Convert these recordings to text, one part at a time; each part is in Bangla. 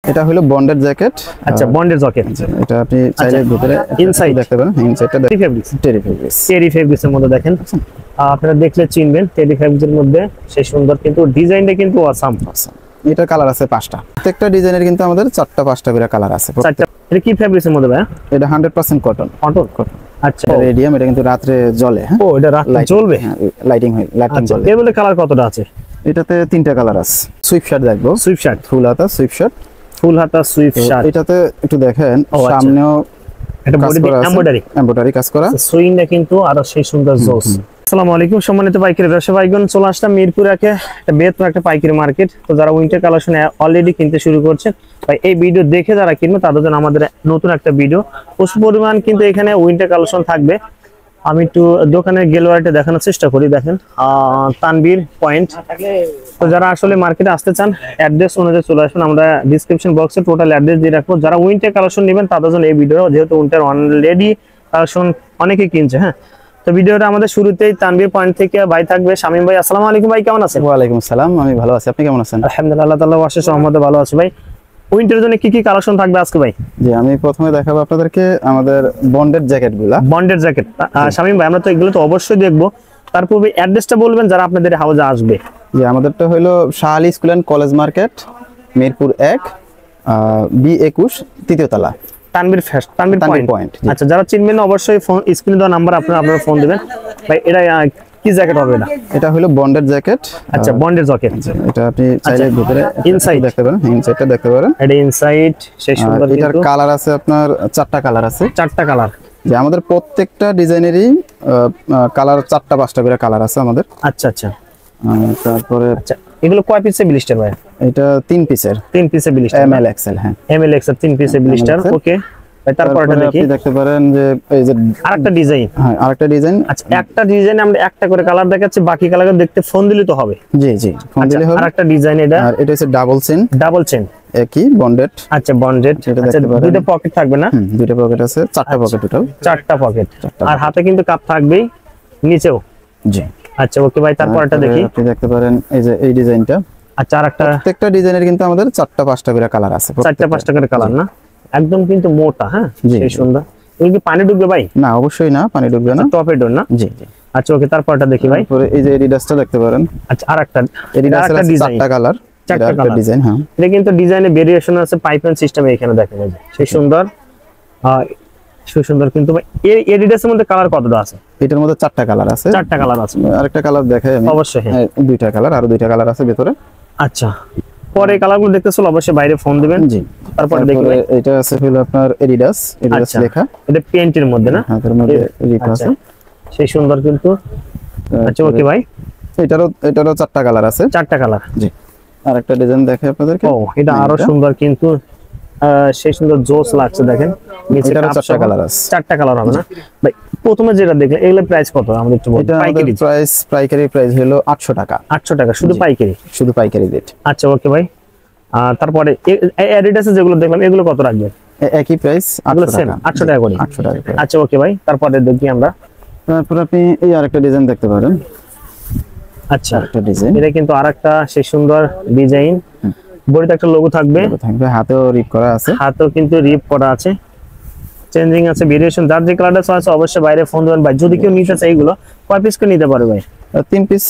এটা হলো বন্ডেড জ্যাকেট। আচ্ছা, বন্ডেড জ্যাকেট। এটা আপনি চাইলে ভিতরে ইনসাইড দেখতে পারেন। ইনসাইডটা টেরি ফেব্রিক্স। টেরি ফেব্রিক্সের মধ্যে দেখেন, আপনারা দেখলে চিনবেন টেরি ফেব্রিক্সের মধ্যে সেই সুন্দর, কিন্তু ডিজাইনটা কিন্তু অসাম। এটা কালার আছে 5টা। প্রত্যেকটা ডিজাইনের কিন্তু আমাদের 4টা 5টা করে কালার আছে। 4টা। এটা কি ফেব্রিক্সের মধ্যে ভাই? এটা 100% কটন। কটন। আচ্ছা, রেডিয়াম। এটা কিন্তু রাতে জ্বলে। হ্যাঁ, ও এটা রাতে জ্বলবে। লাইটিং জ্বলে। এর মধ্যে কালার কতটা আছে? এটাতে 3টা কালার আছে। সুইফট শার্ট দেখবো। সুইফট শার্ট, ফুল হাতা সুইফট শার্ট। ফুল হাতা সুইফট শার্ট। এটাতে একটু দেখেন সামনেও এটা বডি এমব্রয়ডারি কাজ করা। সুইংটা কিন্তু আরো সেই সুন্দর জোস। আসসালামু আলাইকুম সম্মানিত পাইকারি ব্যবসায়ী ভাইগণ, চলে আসলাম মিরপুর একে একটা বৃহত্তম একটা পাইকারি মার্কেট। তো যারা উইন্টার কালেকশন অলরেডি কিনতে শুরু করছেন, ভাই এই ভিডিও দেখে যারা কিনবে তাদের জন্য আমাদের নতুন একটা ভিডিও। প্রচুর পরিমাণ কিন্তু এখানে উইন্টার কালেকশন থাকবে। আমি একটু দোকানের গেলওয়ারিটা দেখানোর চেষ্টা করি। দেখেন তানবীর পয়েন্ট। তো যারা আসলে মার্কেটে আসতে চান অ্যাড্রেস অনুযায়ী চলে আসবেন। আমরা ডিসক্রিপশন বক্সে টোটাল অ্যাড্রেস দিয়ে রাখবো। যারা উইন্টার কালেকশন নেবেন তাদের জন্য এই ভিডিও, যেহেতু উইন্টার অলরেডি কালেকশন অনেকে কিনছে। হ্যাঁ, তো ভিডিওটা আমাদের শুরুতেই তানবীর পয়েন্ট থেকে ভাই থাকবে শামীম ভাই। আসসালামু আলাইকুম ভাই, কেমন আছেন? ওয়ালাইকুম আসসালাম, আমি ভালো আছি। আপনি কেমন আছেন? আলহামদুলিল্লাহ, আল্লাহ তাআলার অশেষ রহমতে ভালো আছি ভাই। উইন্টারের জন্য কি কি কালেকশন থাকবে আজকে ভাই? জি, আমি প্রথমে দেখাবো আপনাদেরকে আমাদের বন্ডেড জ্যাকেটগুলা। বন্ডেড জ্যাকেট শামীম ভাই, আমরা তো এগুলো তো অবশ্যই দেখবো। তারপর অ্যাড্রেসটা বলবেন যারা আপনাদের হাউজে আসবে। জি, আমাদেরটা হলো Shah Ali school and college market, Mirpur 1, B21, 3য় তলা, তানবীর পয়েন্ট। আচ্ছা, যারা চিনবেন অবশ্যই ফোন স্ক্রিনে দেওয়া নাম্বার আপনারা ফোন দিবেন। ভাই এটা কি জ্যাকেট হবে? এটা হলো বন্ডেড জ্যাকেট। আচ্ছা, বন্ডেড জ্যাকেট। এটা আপনি চাইলে ভিতরে ইনসাইড দেখতে পারেন। ইনসাইডটা দেখতে পারেন। এটা ইনসাইড সেই সুন্দর। এটার কালার আছে আপনার 4টা কালার আছে। 4টা কালার। যে আমাদের প্রত্যেকটা ডিজাইনেরই কালার 4টা 5টা করে কালার আছে আমাদের। আচ্ছা আচ্ছা। তারপরে আচ্ছা, এগুলো কয় পিসে ব্লিস্টার ভাই? এটা 3 পিসের। 3 পিসে ব্লিস্টার, ML XL। হ্যাঁ, ML XL 3 পিসে ব্লিস্টার। ওকে ভাই, তারপরটা দেখি। আপনি দেখতে পারেন যে এই যে আরেকটা ডিজাইন। হ্যাঁ, আরেকটা ডিজাইন। আচ্ছা, একটা ডিজাইনে আমরা একটা করে কালার দেখাচ্ছি, বাকি কালার দেখতে ফোন দিলে তো হবে। জি জি, ফোন দিলে হবে। আরেকটা ডিজাইন এটা। আর এটা হচ্ছে ডাবল চেন। একই বন্ডেড। আচ্ছা, বন্ডেড। আচ্ছা, দুটো পকেট থাকবে না? দুটো পকেট আছে, 4টা পকেট টোটাল। 4টা পকেট। আর হাতে কিন্তু কাপ থাকবেই, নিচেও। জি। আচ্ছা, ওকে ভাই, তারপরটা দেখি। আপনি দেখতে পারেন এই যে এই ডিজাইনটা। আচ্ছা, আরেকটা। প্রত্যেকটা ডিজাইনের কিন্তু আমাদের 4টা 5টা করে কালার আছে। 4টা 5টা করে কালার না? একদম কিন্তু মোটা। হ্যাঁ, সেই সুন্দর। এগুলো কি পানি ঢুকবে ভাই? না, অবশ্যই না, পানি ঢুকবে না। টপের ডোর না? জি জি। আচ্ছা, ওকে, তারপরটা দেখি ভাই। তারপরে এই যে এডিডাসটা দেখতে পারেন। আচ্ছা, আরেকটা এডিডাসের 4টা কালার। 4টা কালার ডিজাইন। হ্যাঁ, এটা কিন্তু ডিজাইনে ভেরিয়েশন আছে, পাইপ এন্ড সিস্টেমে এখানে দেখা যায়। সেই সুন্দর। সুন্দর কিন্তু ভাই এই এডিডাসের মধ্যে কালার কতটা আছে? এটার মধ্যে 4টা কালার আছে। 4টা কালার আছে। আরেকটা কালার দেখাই আমি। অবশ্যই। হ্যাঁ, 2টা কালার, আর 2টা কালার আছে ভিতরে। আচ্ছা, পরে কালারগুলো দেখতে চলো অবশ্যই বাইরে ফোন দিবেন। জি। তারপরে দেখবেন এটা আছে হলো আপনার এডিডাস লেখা। এটা পেইন্টের মধ্যে না? হ্যাঁ, এর মধ্যে লেখা আছে। সেই সুন্দর কিন্তু। আচ্ছা, ওকে ভাই, এটারও 4টা কালার আছে। 4টা কালার। জি। আরেকটা ডিজাইন দেখাই আপনাদেরকে। ও, এটা আরো সুন্দর কিন্তু সেই সুন্দর জোস লাগছে। দেখেন নিচে এটারও 4টা কালার আছে। 4টা কালার হবে না ভাই? প্রথমে যেটা দেখলেন এগুলোর প্রাইস কত আমাদের একটু বলুন। পাইকারি প্রাইস হলো 800 টাকা। 800 টাকা শুধু পাইকারি? শুধু পাইকারি রেট। আচ্ছা, ওকে ভাই। তারপরে অ্যাডিডাসে যেগুলো দেখলাম এগুলো কত রাখবেন? একই প্রাইস, 800 টাকা। 800 টাকা করে। 800 টাকা। আচ্ছা, ওকে ভাই, তারপরে দেখি আমরা। তারপর আপনি এই আরেকটা ডিজাইন দেখতে পারেন। আচ্ছা, একটা ডিজাইন। এটা কিন্তু আরেকটা সেই সুন্দর ডিজাইন। বডিতে একটা লোগো থাকবে, হাতেও রিপ করা আছে। হাতেও কিন্তু রিপ করা আছে, চেঞ্জিং আছে, ভেরিয়েশন। যার যে কালারটা চয়েস অবশ্যই বাইরে ফোন দিবেন ভাই। যদি কেউ নিতে চায় এগুলো কয় পিস করে নিতে পারবে ভাই? 3 পিস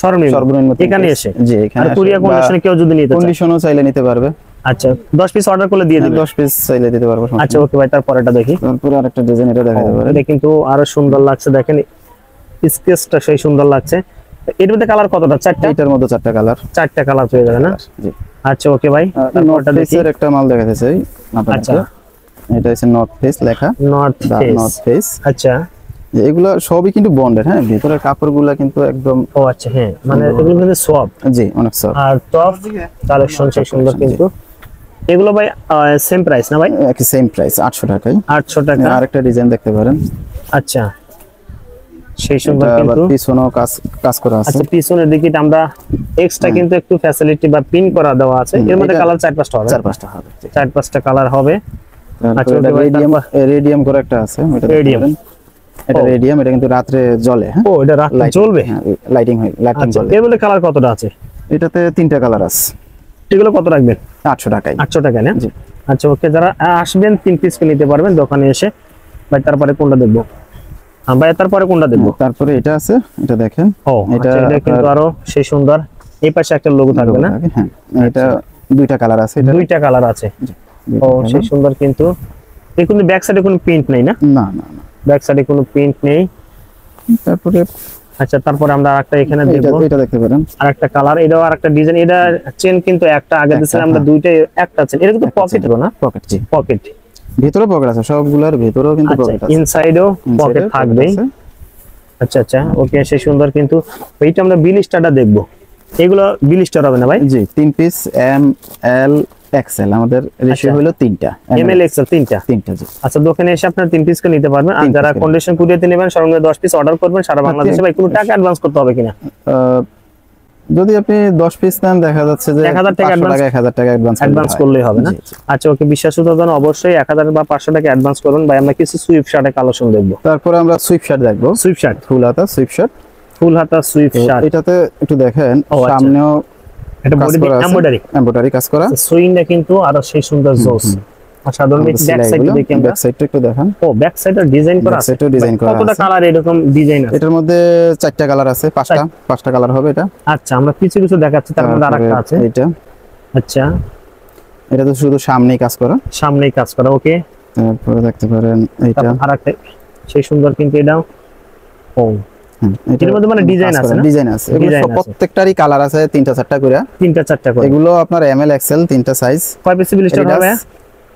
সর্বনিম্ন এখানে এসে। জি, এখানে কুরিয়ার কন্ডিশনে কেউ যদি নিতে চায়, কন্ডিশনও চাইলে নিতে পারবে। আচ্ছা, 10 পিস অর্ডার করলে দিয়ে দিবেন? 10 পিস চাইলে দিতে পারবো। আচ্ছা, ওকে ভাই, তারপরটা দেখি। তারপরে আরেকটা ডিজাইন এটা দেখাতে পারেন। এটা কিন্তু আরো সুন্দর লাগছে, দেখেন স্কেচটা সেই সুন্দর লাগছে। এর মধ্যে কালার কতটা? 4টা? এটার মধ্যে 4টা কালার। 4টা কালার পেয়ে যাবে না? জি। আচ্ছা, ওকে ভাই, তারপরটা দেখি। একটা মাল দেখাতে চাই আপনাদের। আচ্ছা, এটা হচ্ছে নর্থ ফেস লেখা। North face. আচ্ছা, এগুলা সবই কিন্তু বন্ডেড। হ্যাঁ, ভিতরের কাপড়গুলা কিন্তু একদম। ও আচ্ছা, হ্যাঁ, মানে এগুলো কিন্তু সফট। জি, অনেক সফট। আর টপ কালেকশন সেই সুন্দর কিন্তু। এগুলো ভাই সেম প্রাইস না ভাই? একই সেম প্রাইস, 800 টাকাই। 800 টাকা। আরেকটা ডিজাইন দেখতে পারেন। আচ্ছা, সেই সুন্দর কিন্তু পিছনেও কাজ করা আছে। আচ্ছা, পিছনের দিকে আমরা এক্সট্রা কিন্তু একটু ফ্যাসিলিটি বা পিন করা দেওয়া আছে। এর মধ্যে কালার 4-5টা হবে। 4-5টা হবে। 4-5টা কালার হবে। আচ্ছা, রেডিয়াম করে একটা আছে। এটা রেডিয়াম। এটা কিন্তু রাতে জ্বলে। হ্যাঁ, ও, এটা রাতে জ্বলবে। লাইটিং জ্বলে। জ্বলে। এর মধ্যে কালার কতটা আছে? এটাতে 3টা কালার আছে। এগুলো কত রাখবেন? 800 টাকায়। 800 টাকা না? জি। আচ্ছা ওকে, যারা আসবেন 3 পিস নিতে পারবেন দোকানে এসে। ভাই তারপরে কোনটা দেখবো? ভাই তারপরে কোনটা দেখবো? তারপরে এটা আছে, এটা দেখেন। ও এটা আচ্ছা, এটা কিন্তু আরো সেই সুন্দর। এই পাশে একটা লোগো থাকবে না? হ্যাঁ, এটা দুইটা কালার আছে, এটা দুইটা কালার আছে। ও সেই সুন্দর, কিন্তু এই কিন্তু ব্যাক সাইডে কোনো প্রিন্ট নেই না? না না না, ব্যাক সাইডে কোনো প্রিন্ট নেই। তারপরে আচ্ছা, তারপরে আমরা আরেকটা এখানে দেখবো, এটা দেখতে পারেন। আরেকটা কালার, এটাও আরেকটা ডিজাইন। এটা চেন কিন্তু একটা, আগে দিয়েছিলাম আমরা দুইটাই, একটা চেন। এটা কিন্তু পকেট হলো না? পকেট, জি। পকেট, ভিতরে পকেট আছে, সবগুলোর ভিতরেও কিন্তু আচ্ছা পকেট আছে। ইনসাইডও পকেট থাকবেই। আচ্ছা আচ্ছা ওকে, সেই সুন্দর। কিন্তু এইটা আমরা বিল স্টারটা দেখবো, এগুলো বিল স্টার হবে না ভাই? জি, 3 পিস এম এল এক্সেল, আমাদের রেশিও হলো 3টা, এম এল এক্সেল 3টা। জি। আচ্ছা, দোকানে এসে আপনারা 3 পিস করে নিতে পারবেন। আর 3 যারা piece কন্ডিশন কুরিয়ারে নেবেন সর্বনিম্ন 10 পিস অর্ডার করবেন সারা বাংলাদেশে। ভাই কোনো টাকা অ্যাডভান্স করতে হবে কিনা? যদি আপনি 10 পিস নেন, দেখা যাচ্ছে যে 1000 টাকা 1000 টাকা অ্যাডভান্স করলেই হবে না? আচ্ছা ওকে, বিশ্বাসযোগ্য দোকান অবশ্যই 1000 বা 500 টাকা অ্যাডভান্স করুন। ভাই আমরা কিছু সুইফট শার্টের কালেকশন দেখবো। তারপরে আমরা সুইফট শার্ট দেখবো। সুইফট শার্ট, ফুল হাতা সুইফট শার্ট, ফুল হাতা সুইফট শার্ট। এটাতে একটু দেখেন, ও আচ্ছা। সামনেও এটা বডি এমব্রয়ডারি কাজ করা, সুইংটা কিন্তু আরো সেই সুন্দর জোস। সাধারণ ব্যাক সাইড দেখি আমরা, ব্যাক সাইডটা একটু দেখেন। ও ব্যাক সাইডে ডিজাইন করা আছে, সাইডেও ডিজাইন করা আছে। কতটা কালার এরকম ডিজাইন আছে? এটার মধ্যে 4টা কালার আছে, 5টা কালার হবে এটা। আচ্ছা, আমরা কিছু কিছু দেখাচ্ছি, তার মধ্যে আরেকটা আছে। এটা, আচ্ছা এটা তো শুধু সামনেই কাজ করা, সামনেই কাজ করা। ওকে, তারপরে দেখতে পারেন এটা আরেকটা সেই সুন্দর, কিন্তু এটাও ও এটার মধ্যে মানে ডিজাইন আছে না? ডিজাইন আছে, এগুলো সব প্রত্যেকটারই কালার আছে, 3টা 4টা করে, 3টা 4টা করে। এগুলো আপনার এম এল এক্সেল 3টা সাইজ। কয় পিস বিল স্টার হবে?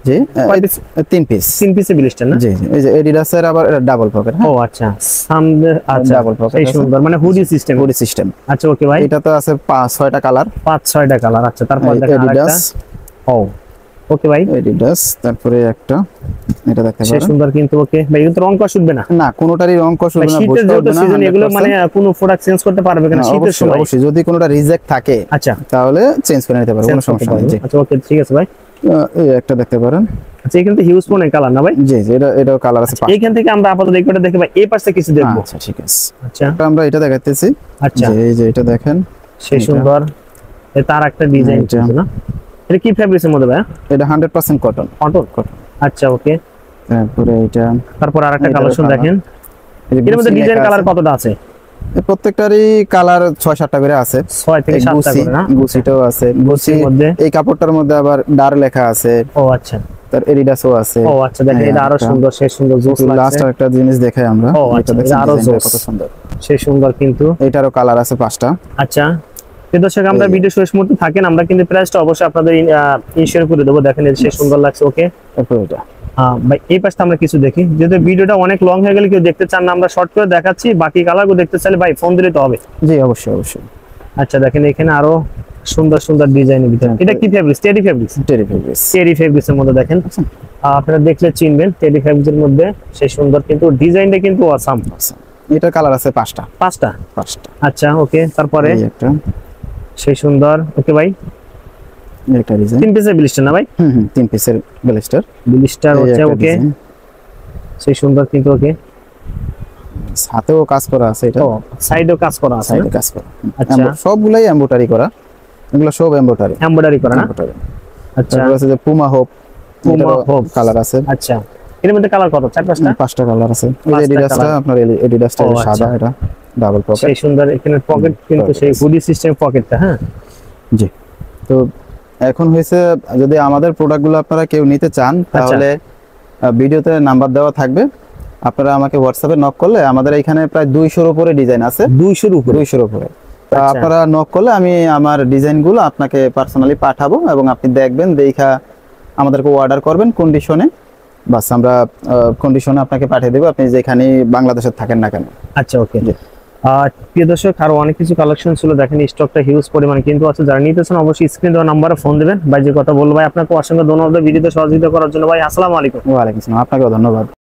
জি, কয় পিস? 3 পিস। 3 পিসে বিল স্টার না? জি জি, এই যে এডিডাসের আবার ডাবল পকেট। ও আচ্ছা, সামনে আচ্ছা ডাবল পকেট সেই সুন্দর, মানে হুডি সিস্টেম। Hoodie system. আচ্ছা ওকে ভাই, এটা তো আছে 5-6টা কালার, 5-6টা কালার। আচ্ছা, তারপর দেখেন আরেকটা। ও ওকে ভাই, এডিডাস। তারপরে একটা এটা দেখতে সেই পারেন, সুন্দর। কিন্তু ওকে ভাই, কিন্তু রং কষ উঠবে না? না, কোনোটারই রং কষ হবে না, শীতের যেহেতু সিজন, এগুলো মানে কোনো প্রোডাক্ট চেঞ্জ করতে পারবে কিনা শীতের সময়? অবশ্যই, যদি কোনোটা রিজেক্ট থাকে আচ্ছা তাহলে চেঞ্জ করে নিতে পারবো, কোনো সমস্যা নেই। জি, আচ্ছা ওকে, ঠিক আছে ভাই। এই একটা দেখতে পারেন। আচ্ছা, এখান থেকে হিউজ ফোনের কালার না ভাই? জি জি, এটাও কালার আছে। এইখান থেকে আমরা আপাতত এইটা দেখে ভাই এই পাশে কিছু দেখবো। আচ্ছা ঠিক আছে, আচ্ছা আমরা এটা দেখাতেছি। আচ্ছা, এই যে এটা দেখেন, সেই সুন্দর। তার একটা ডিজাইন আছে না? এটা কি ফেব্রিক্সের মধ্যে ভাই? এটা 100% কটন। কটন। আচ্ছা ওকে, তারপরে এটা, তারপর আরেকটা কালেকশন দেখেন। এর মধ্যে ডিজাইন কালার কতটা আছে? প্রত্যেকটারই কালার 6-7টা করে আছে, 6 থেকে 7টা করে না? গুছিটাও আছে, গুছির মধ্যে এই কাপড়টার মধ্যে আবার ডার লেখা আছে। ও আচ্ছা, তার এডিডাসও আছে। ও আচ্ছা, দেখেন এটা আরো সুন্দর, সেই সুন্দর জোস লাগছে। লাস্ট একটা জিনিস দেখাই আমরা, ও আচ্ছা, দেখেন আরো জোস, কত সুন্দর, সেই সুন্দর। কিন্তু এটারও কালার আছে 5টা। আচ্ছা, দর্শক আমরা ভিডিও শেষ মুহূর্তে থাকেন, আমরা কিন্তু প্রাইসটা অবশ্যই আপনাদের ইনশিওর করে দেবো। দেখেন এটা সেই সুন্দর লাগছে। ওকে, তারপর এটা ভাই এই পাশটা আমরা কিছু দেখি, যেহেতু ভিডিওটা অনেক লং হয়ে গেলে কেউ দেখতে চান না, আমরা শর্ট করে দেখাচ্ছি। বাকি কালারগুলো দেখতে চাইলে ভাই ফোন দিলে তো হবে। জি অবশ্যই অবশ্যই। আচ্ছা দেখেন, এখানে আরো সুন্দর সুন্দর ডিজাইনের ভিতরে, এটা কি ফেব্রিক্স? টেরি ফেব্রিক্স। টেরি ফেব্রিক্সের মধ্যে দেখেন, আপনারা দেখলে চিনবেন টেরি ফেব্রিক্সের মধ্যে সেই সুন্দর, কিন্তু ডিজাইনটা কিন্তু অসাম। এটা কালার আছে 5টা। 5টা। আচ্ছা ওকে, তারপরে এই একটা সেই সুন্দর। ওকে ভাই, একটা ডিজাইন 3 পিসের ব্লিস্টার না ভাই? 3 পিসের ব্লিস্টার হচ্ছে। ওকে, সেই সুন্দর। কিন্তু ওকে, হাতেও কাজ করা আছে, এটা সাইডেও কাজ করা আছে। সাইডে কাজ করা। আচ্ছা, সবগুলাই এমব্রয়ডারি করা, এগুলো সব এমব্রয়ডারি করা না? আচ্ছা, তারপর আছে যে পুমা হোপ কালার আছে। আচ্ছা, এর মধ্যে কালার কত? 4-5টা কালার আছে। এই যে এডিডাসটা, আপনার এডিডাসটা সাদা, এটা ডাবল পকেট, সেই সুন্দর। এখানে পকেট কিন্তু সেই হুডি সিস্টেম পকেটটা। হ্যাঁ জি। তো এখন হয়েছে, যদি আমাদের প্রোডাক্টগুলো আপনারা কেউ নিতে চান, তাহলে ভিডিওতে নাম্বার দেওয়া থাকবে, আপনারা আমাকে হোয়াটসঅ্যাপে নক করলে, আমাদের এখানে প্রায় 200-এর উপরে ডিজাইন আছে। 200-এর উপরে। আপনারা নক করলে আমি আমার ডিজাইনগুলো আপনাকে পার্সোনালি পাঠাবো, এবং আপনি দেখবেন, দেখা আমাদেরকে অর্ডার করবেন কন্ডিশনে, বাস আমরা কন্ডিশনে আপনাকে পাঠিয়ে দেবো, আপনি যেখানে বাংলাদেশে থাকেন না কেন। আচ্ছা ওকে। প্রিয় দর্শক, আরো অনেক কিছু কালেকশন ছিল, দেখেন স্টকটা হিউজ পরিমাণে কিন্তু আছে। যারা নিতেছেন অবশ্যই স্ক্রিন দেওয়া নাম্বারে ফোন দিবেন। ভাই যে কথা বলবো ভাই, আপনাকে অসংখ্য ধন্যবাদ ভিডিওতে সহযোগিতা করার জন্য ভাই। আসসালামু আলাইকুম। ওয়ালাইকুম আসসালাম, আপনাকেও ধন্যবাদ।